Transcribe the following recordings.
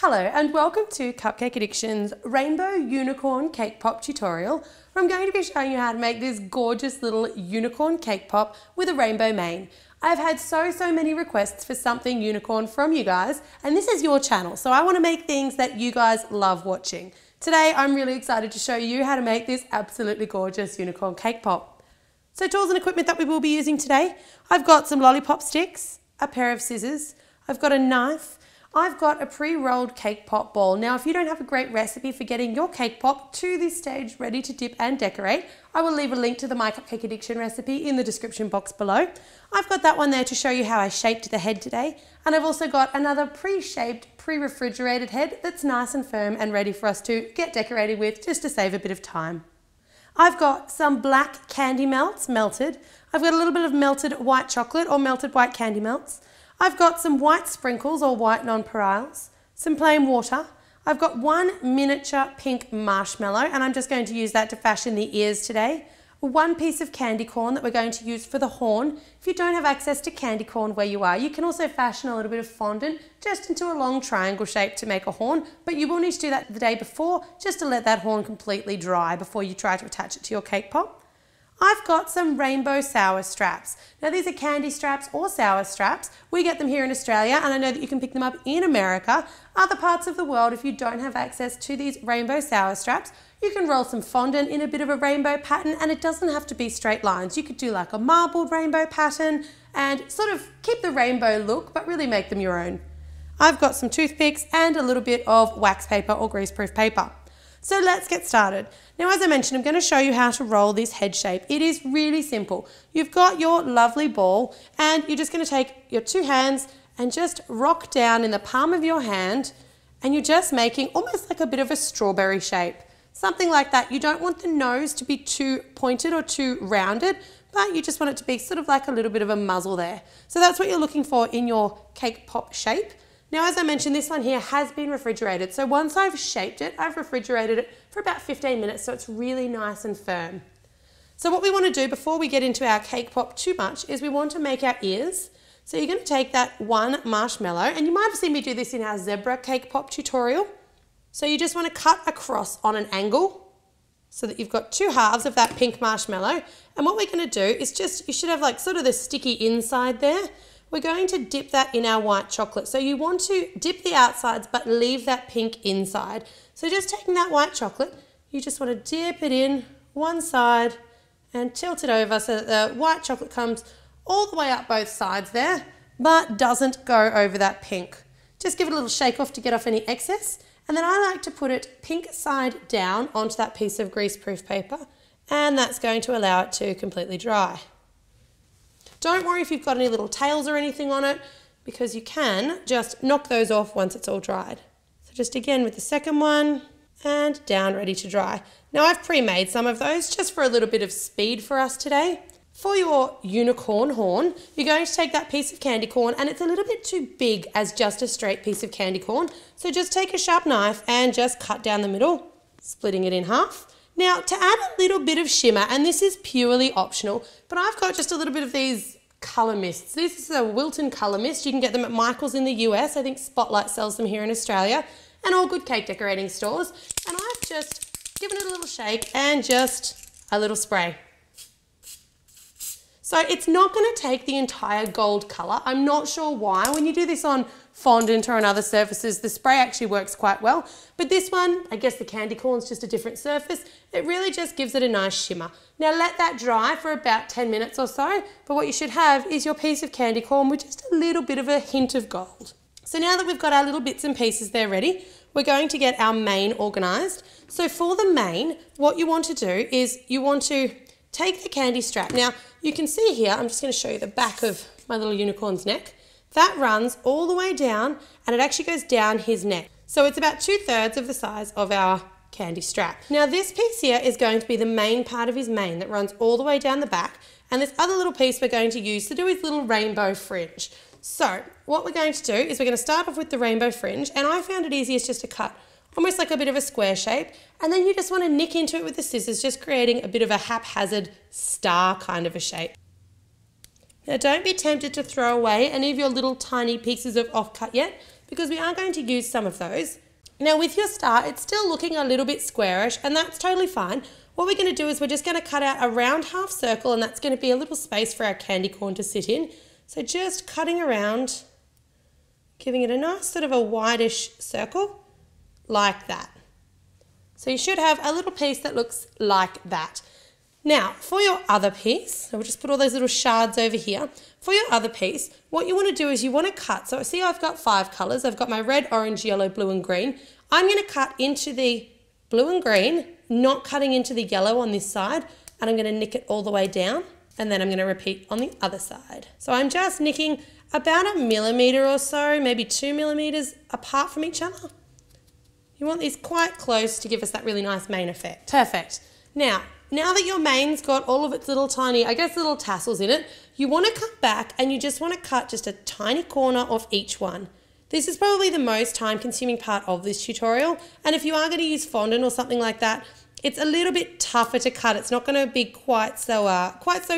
Hello and welcome to Cupcake Addiction's Rainbow Unicorn Cake Pop tutorial, where I'm going to be showing you how to make this gorgeous little unicorn cake pop with a rainbow mane. I've had so many requests for something unicorn from you guys, and this is your channel, so I want to make things that you guys love watching. Today I'm really excited to show you how to make this absolutely gorgeous unicorn cake pop. So tools and equipment that we will be using today: I've got some Lollypop sticks, a pair of scissors, I've got a knife, I've got a pre-rolled cake pop ball. Now, if you don't have a great recipe for getting your cake pop to this stage ready to dip and decorate, I will leave a link to the My Cupcake Addiction recipe in the description box below. I've got that one there to show you how I shaped the head today. And I've also got another pre-shaped, pre-refrigerated head that's nice and firm and ready for us to get decorated with, just to save a bit of time. I've got some black candy melts melted. I've got a little bit of melted white chocolate or melted white candy melts. I've got some white sprinkles or white non-pariels, some plain water. I've got one miniature pink marshmallow, and I'm just going to use that to fashion the ears today. One piece of candy corn that we're going to use for the horn. If you don't have access to candy corn where you are, you can also fashion a little bit of fondant just into a long triangle shape to make a horn, but you will need to do that the day before just to let that horn completely dry before you try to attach it to your cake pop. I've got some rainbow sour straps. Now, these are candy straps or sour straps. We get them here in Australia, and I know that you can pick them up in America. Other parts of the world, if you don't have access to these rainbow sour straps, you can roll some fondant in a bit of a rainbow pattern, and it doesn't have to be straight lines. You could do like a marbled rainbow pattern and sort of keep the rainbow look, but really make them your own. I've got some toothpicks and a little bit of wax paper or greaseproof paper. So let's get started. Now, as I mentioned, I'm going to show you how to roll this head shape. It is really simple. You've got your lovely ball, and you're just going to take your two hands and just rock down in the palm of your hand, and you're just making almost like a bit of a strawberry shape. Something like that. You don't want the nose to be too pointed or too rounded, but you just want it to be sort of like a little bit of a muzzle there. So that's what you're looking for in your cake pop shape. Now, as I mentioned, this one here has been refrigerated. So once I've shaped it, I've refrigerated it for about 15 minutes, so it's really nice and firm. So what we want to do before we get into our cake pop too much is we want to make our ears. So you're going to take that one marshmallow, and you might have seen me do this in our zebra cake pop tutorial. So you just want to cut across on an angle so that you've got two halves of that pink marshmallow. And what we're going to do is you should have like sort of the sticky inside there. We're going to dip that in our white chocolate. So you want to dip the outsides but leave that pink inside. So just taking that white chocolate, you just want to dip it in one side and tilt it over so that the white chocolate comes all the way up both sides there, but doesn't go over that pink. Just give it a little shake off to get off any excess. And then I like to put it pink side down onto that piece of greaseproof paper, and that's going to allow it to completely dry. Don't worry if you've got any little tails or anything on it, because you can just knock those off once it's all dried. So just again with the second one, and down, ready to dry. Now, I've pre-made some of those just for a little bit of speed for us today. For your unicorn horn, you're going to take that piece of candy corn, and it's a little bit too big as just a straight piece of candy corn. So just take a sharp knife and just cut down the middle, splitting it in half. Now, to add a little bit of shimmer, and this is purely optional, but I've got just a little bit of these colour mists. This is a Wilton colour mist. You can get them at Michael's in the US. I think Spotlight sells them here in Australia, and all good cake decorating stores. And I've just given it a little shake and just a little spray. So it's not going to take the entire gold colour. I'm not sure why. When you do this on fondant or on other surfaces, the spray actually works quite well. But this one, I guess the candy corn's just a different surface. It really just gives it a nice shimmer. Now let that dry for about 10 minutes or so. But what you should have is your piece of candy corn with just a little bit of a hint of gold. So now that we've got our little bits and pieces there ready, we're going to get our mane organised. So for the mane, what you want to do is you want to take the candy strap. Now, you can see here, I'm just going to show you the back of my little unicorn's neck. That runs all the way down, and it actually goes down his neck. So it's about 2/3 of the size of our candy strap. Now, this piece here is going to be the main part of his mane that runs all the way down the back, and this other little piece we're going to use to do his little rainbow fringe. So what we're going to do is we're going to start off with the rainbow fringe, and I found it easiest just to cut almost like a bit of a square shape, and then you just want to nick into it with the scissors, just creating a bit of a haphazard star kind of a shape. Now, don't be tempted to throw away any of your little tiny pieces of offcut yet. because we are going to use some of those. Now with your star, it's still looking a little bit squarish, and that's totally fine. What we're going to do is we're just going to cut out a round half circle, and that's going to be a little space for our candy corn to sit in. So just cutting around, giving it a nice sort of a whitish circle like that. So you should have a little piece that looks like that. Now for your other piece, so we'll just put all those little shards over here. For your other piece, what you want to do is you want to cut. So see, I've got 5 colours. I've got my red, orange, yellow, blue and green. I'm going to cut into the blue and green, not cutting into the yellow on this side, and I'm going to nick it all the way down, and then I'm going to repeat on the other side. So I'm just nicking about 1 millimetre or so, maybe 2 millimetres apart from each other. You want these quite close to give us that really nice mane effect. Perfect. Now that your mane's got all of its little tiny, I guess, little tassels in it, you want to come back and you just want to cut just a tiny corner of each one. This is probably the most time-consuming part of this tutorial, and if you are going to use fondant or something like that, it's a little bit tougher to cut. It's not going to be quite so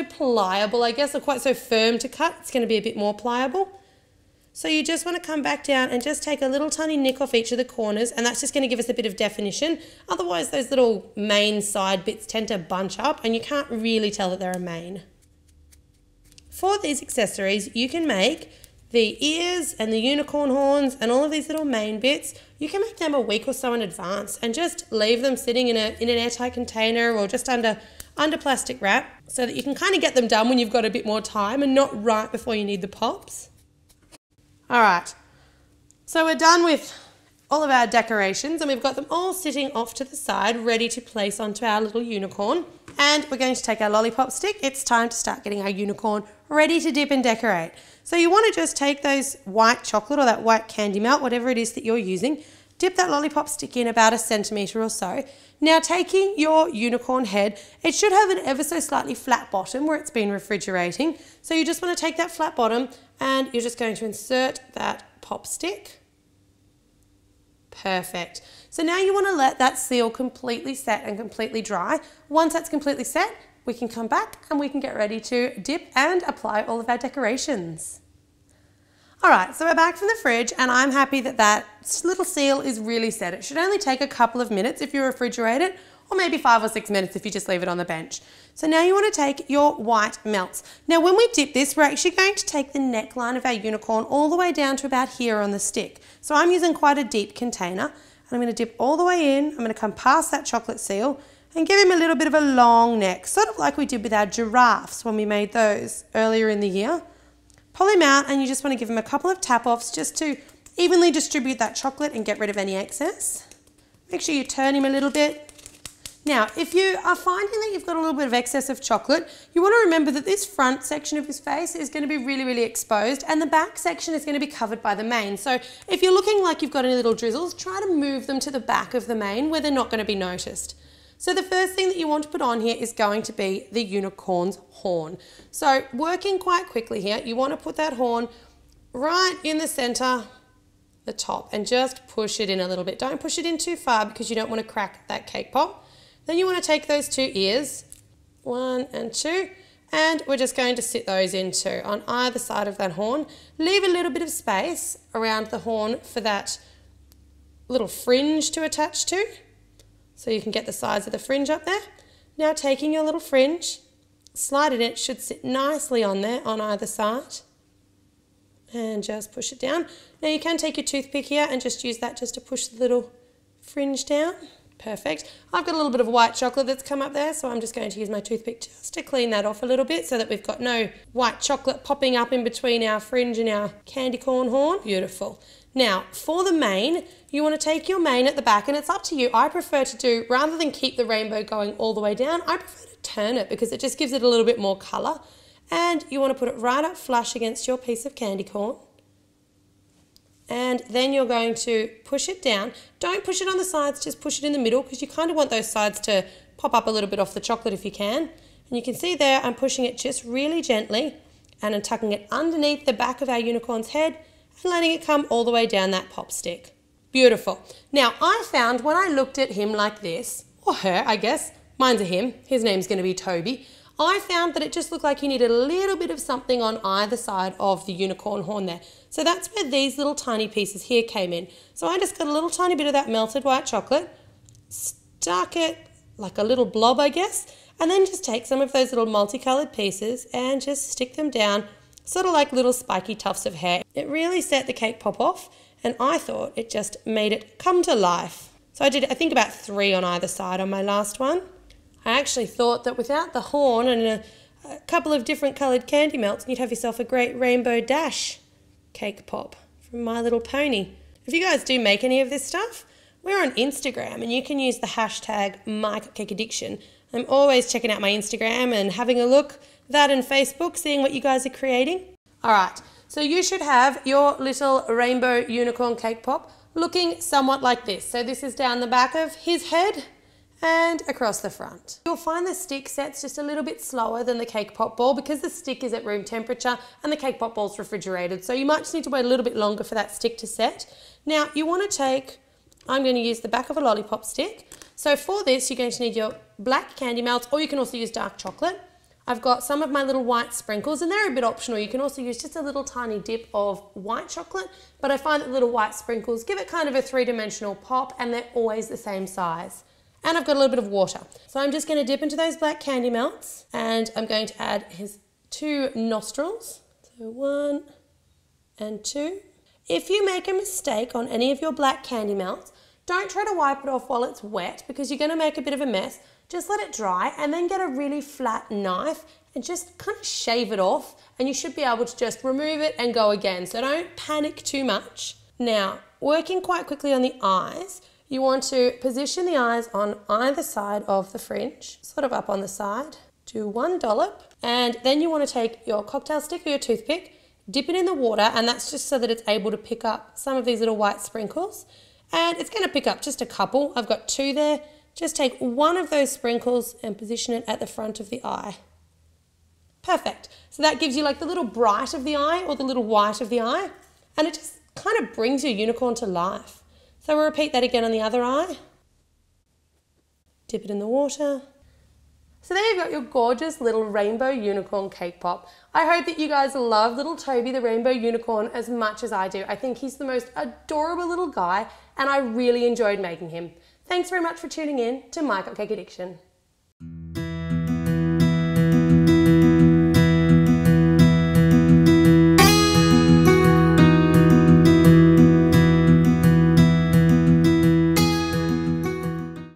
pliable, I guess, or quite so firm to cut. It's going to be a bit more pliable. So you just want to come back down and just take a little tiny nick off each of the corners, and that's just going to give us a bit of definition. Otherwise, those little mane side bits tend to bunch up and you can't really tell that they're a mane. For these accessories, you can make the ears and the unicorn horns and all of these little mane bits. You can make them a week or so in advance and just leave them sitting in an airtight container or just under plastic wrap, so that you can kind of get them done when you've got a bit more time and not right before you need the pops. All right, so we're done with all of our decorations and we've got them all sitting off to the side, ready to place onto our little unicorn. And we're going to take our lollipop stick. It's time to start getting our unicorn ready to dip and decorate. So you want to just take those white chocolate or that white candy melt, whatever it is that you're using, dip that lollipop stick in about 1 centimetre or so. Now taking your unicorn head, it should have an ever so slightly flat bottom where it's been refrigerating. So you just want to take that flat bottom and you're just going to insert that pop stick. Perfect. So now you want to let that seal completely set and completely dry. Once that's completely set, we can come back and we can get ready to dip and apply all of our decorations. All right, so we're back from the fridge and I'm happy that that little seal is really set. It should only take a couple of minutes if you refrigerate it, or maybe 5 or 6 minutes if you just leave it on the bench. So now you want to take your white melts. Now when we dip this, we're actually going to take the neckline of our unicorn all the way down to about here on the stick. So I'm using quite a deep container and I'm going to dip all the way in. I'm going to come past that chocolate seal and give him a little bit of a long neck, sort of like we did with our giraffes when we made those earlier in the year. Pull him out and you just want to give him a couple of tap-offs just to evenly distribute that chocolate and get rid of any excess. Make sure you turn him a little bit. Now, if you are finding that you've got a little bit of excess of chocolate, you want to remember that this front section of his face is going to be really, really exposed and the back section is going to be covered by the mane. So if you're looking like you've got any little drizzles, try to move them to the back of the mane where they're not going to be noticed. So the first thing that you want to put on here is going to be the unicorn's horn. So working quite quickly here, you want to put that horn right in the center, the top, and just push it in a little bit. Don't push it in too far because you don't want to crack that cake pop. Then you want to take those 2 ears, 1 and 2, and we're just going to sit those in too on either side of that horn. Leave a little bit of space around the horn for that little fringe to attach to, so you can get the sides of the fringe up there. Now taking your little fringe, slide it in, it should sit nicely on there on either side. And just push it down. Now you can take your toothpick here and just use that just to push the little fringe down. Perfect. I've got a little bit of white chocolate that's come up there, so I'm just going to use my toothpick just to clean that off a little bit so that we've got no white chocolate popping up in between our fringe and our candy corn horn. Beautiful. Now, for the mane, you want to take your mane at the back, and it's up to you. I prefer to do, rather than keep the rainbow going all the way down, I prefer to turn it because it just gives it a little bit more colour. And you want to put it right up flush against your piece of candy corn. And then you're going to push it down. Don't push it on the sides, just push it in the middle because you kind of want those sides to pop up a little bit off the chocolate if you can. And you can see there, I'm pushing it just really gently and I'm tucking it underneath the back of our unicorn's head and letting it come all the way down that pop stick. Beautiful. Now, I found when I looked at him like this, or her, I guess, mine's a him, his name's going to be Toby, I found that it just looked like you needed a little bit of something on either side of the unicorn horn there. So that's where these little tiny pieces here came in. So I just got a little tiny bit of that melted white chocolate, stuck it like a little blob, I guess, and then just take some of those little multicolored pieces and just stick them down, sort of like little spiky tufts of hair. It really set the cake pop off, and I thought it just made it come to life. So I did, I think, about 3 on either side on my last one. I actually thought that without the horn and a couple of different coloured candy melts, you'd have yourself a great rainbow dash cake pop from My Little Pony. If you guys do make any of this stuff, we're on Instagram and you can use the hashtag MyCupcakeAddiction. I'm always checking out my Instagram and having a look, that and Facebook, seeing what you guys are creating. All right, so you should have your little rainbow unicorn cake pop looking somewhat like this. So this is down the back of his head and across the front. You'll find the stick sets just a little bit slower than the cake pop ball because the stick is at room temperature and the cake pop ball's refrigerated. So you might just need to wait a little bit longer for that stick to set. Now you want to take, I'm going to use the back of a lollipop stick. So for this, you're going to need your black candy melts, or you can also use dark chocolate. I've got some of my little white sprinkles, and they're a bit optional. You can also use just a little tiny dip of white chocolate, but I find that little white sprinkles give it kind of a 3-dimensional pop, and they're always the same size. And I've got a little bit of water. So I'm just going to dip into those black candy melts, and I'm going to add his 2 nostrils. So 1 and 2. If you make a mistake on any of your black candy melts, don't try to wipe it off while it's wet because you're going to make a bit of a mess. Just let it dry and then get a really flat knife and just kind of shave it off, and you should be able to just remove it and go again. So don't panic too much. Now, working quite quickly on the eyes, you want to position the eyes on either side of the fringe, sort of up on the side. Do 1 dollop, and then you want to take your cocktail stick or your toothpick, dip it in the water, and that's just so that it's able to pick up some of these little white sprinkles. And it's going to pick up just a couple. I've got 2 there. Just take 1 of those sprinkles and position it at the front of the eye. Perfect. So that gives you like the little bright of the eye or the little white of the eye, and it just kind of brings your unicorn to life. So we'll repeat that again on the other eye. Dip it in the water. So there you've got your gorgeous little rainbow unicorn cake pop. I hope that you guys love little Toby the rainbow unicorn as much as I do. I think he's the most adorable little guy, and I really enjoyed making him. Thanks very much for tuning in to My Cupcake Addiction.